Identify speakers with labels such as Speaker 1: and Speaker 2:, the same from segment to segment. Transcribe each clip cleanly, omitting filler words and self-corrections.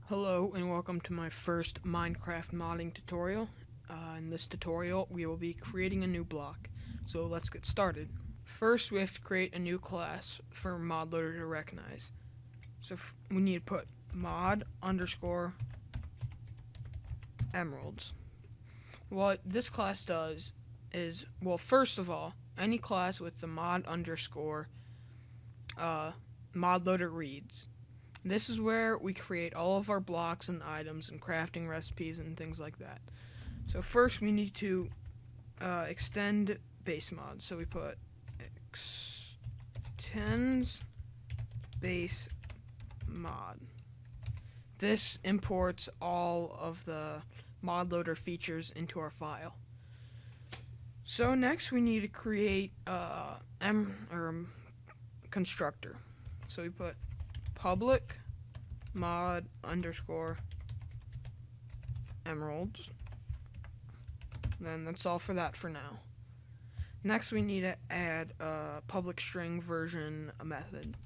Speaker 1: Hello and welcome to my first Minecraft modding tutorial. In this tutorial we will be creating a new block, so let's get started. First we have to create a new class for modloader to recognize. So we need to put mod underscore emeralds. What this class does is, well, first of all, any class with the mod underscore modloader reads. This is where we create all of our blocks and items and crafting recipes and things like that. So first we need to extend base mod. So we put extends base mod. This imports all of the mod loader features into our file. So next we need to create constructor. So we put public mod underscore emeralds. Then that's all for that for now. Next we need to add a public string version method.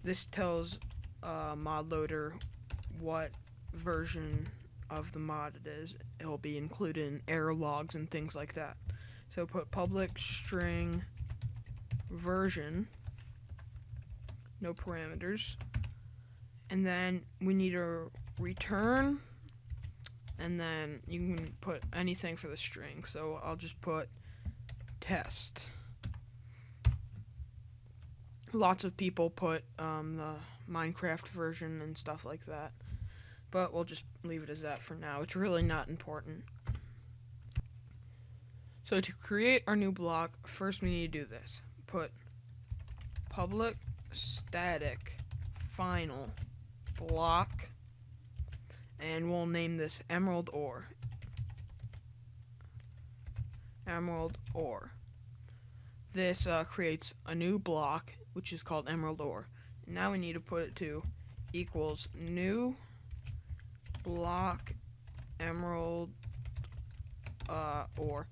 Speaker 1: This tells mod loader what version of the mod it is. It will be included in error logs and things like that. So put public string version, no parameters, and then we need to return, and then you can put anything for the string. So I'll just put test. Lots of people put the Minecraft version and stuff like that, but we'll just leave it as that for now. It's really not important. So to create our new block, first we need to do this. Put public static final block, and we'll name this emerald ore. Emerald ore. This creates a new block which is called emerald ore. Now we need to put it to equals new block emerald ore,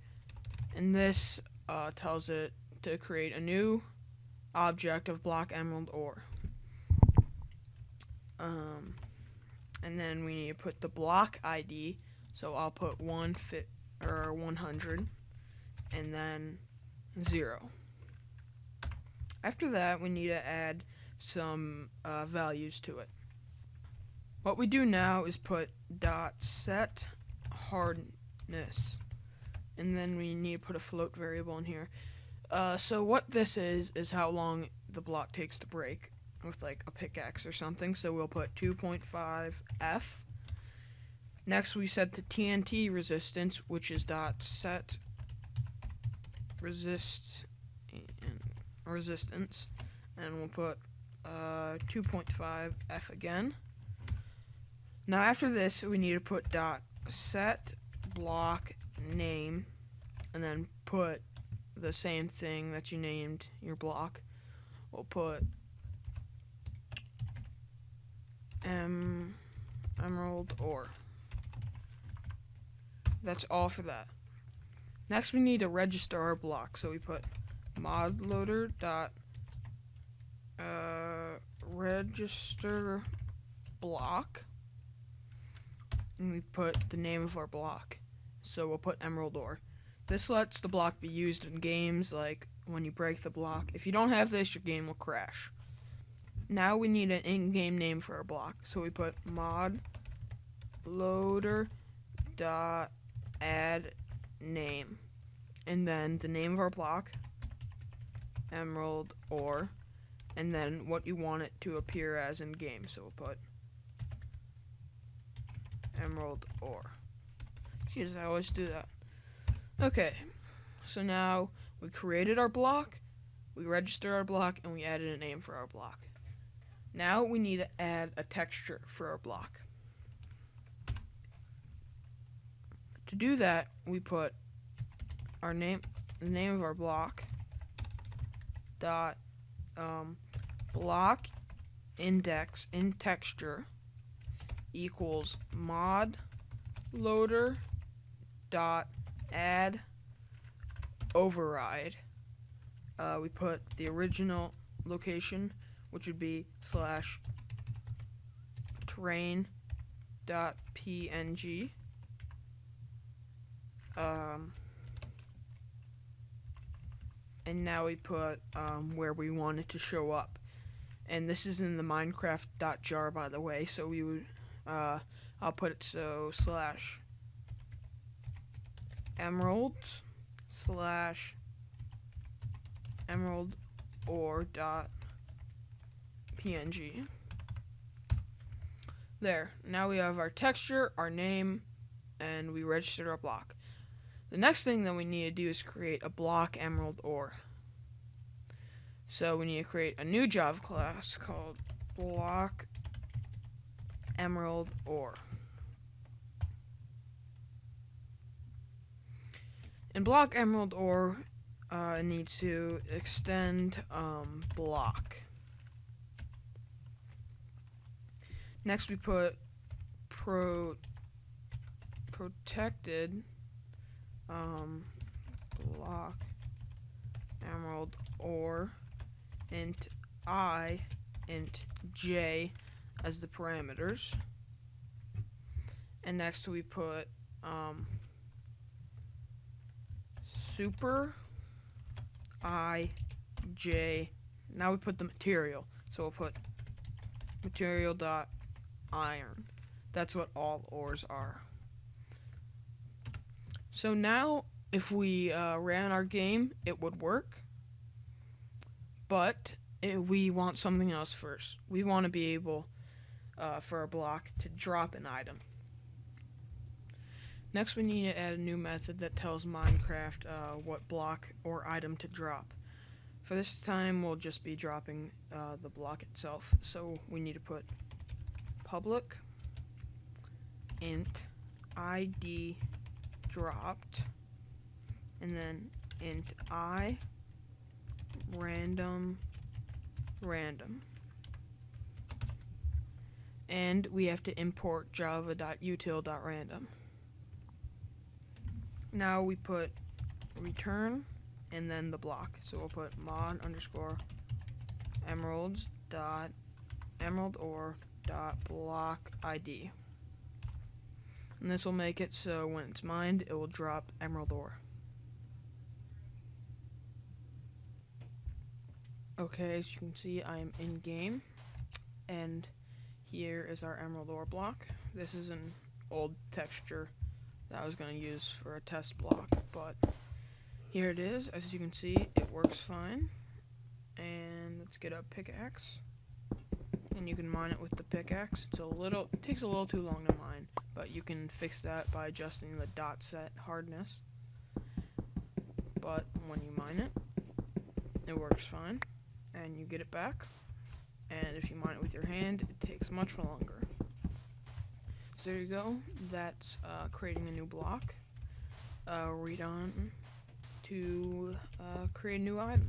Speaker 1: and this tells it to create a new object of block emerald ore. And then we need to put the block ID, so I'll put 100 and then 0. After that we need to add some values to it. What we do now is put .set hardness, and then we need to put a float variable in here. So what this is how long the block takes to break with like a pickaxe or something. So we'll put 2.5 F. Next we set the TNT resistance, which is .set resistance, and we'll put 2.5 F again. Now after this we need to put .set block name, and then put the same thing that you named your block. We'll put emerald ore. That's all for that. Next we need to register our block, so we put modloader dot register block, and we put the name of our block, so we'll put emerald ore. This lets the block be used in games, like when you break the block. If you don't have this, your game will crash. Now we need an in-game name for our block, so we put modloader dot add name, and then the name of our block, emerald ore, and then what you want it to appear as in game. So we'll put emerald ore. Jeez, I always do that. Okay, so now we created our block, we registered our block, and we added a name for our block. Now we need to add a texture for our block. To do that, we put our name, the name of our block, dot block index in texture equals mod loader dot add override. We put the original location, which would be /terrain .png. And now we put where we want it to show up. And this is in the Minecraft.jar, by the way, so we would I'll put it so /emerald/emerald or .png. There. Now we have our texture, our name, and we registered our block. The next thing that we need to do is create a block emerald ore. So we need to create a new Java class called block emerald ore. In block emerald ore, it needs to extend block. Next we put protected block emerald ore int I int j as the parameters. And next we put super I j. Now we put the material, so we'll put material dot iron. That's what all ores are. So now if we ran our game, it would work, but we want something else first. We want to be able for our block to drop an item. Next we need to add a new method that tells Minecraft what block or item to drop. For this time we'll just be dropping the block itself, so we need to put public int id dropped and then int I random, and we have to import java.util.random. Now we put return and then the block, so we'll put mod underscore emeralds dot emerald ore dot block id, and this will make it so when it's mined it will drop emerald ore. Okay, as you can see, I am in game, and here is our emerald ore block. This is an old texture that I was going to use for a test block, but here it is. As you can see, it works fine. And let's get a pickaxe, and you can mine it with the pickaxe. It takes a little too long to mine, but you can fix that by adjusting the dot set hardness. But when you mine it, it works fine, and you get it back. And if you mine it with your hand, it takes much longer. So there you go. That's creating a new block. Read on to create a new item.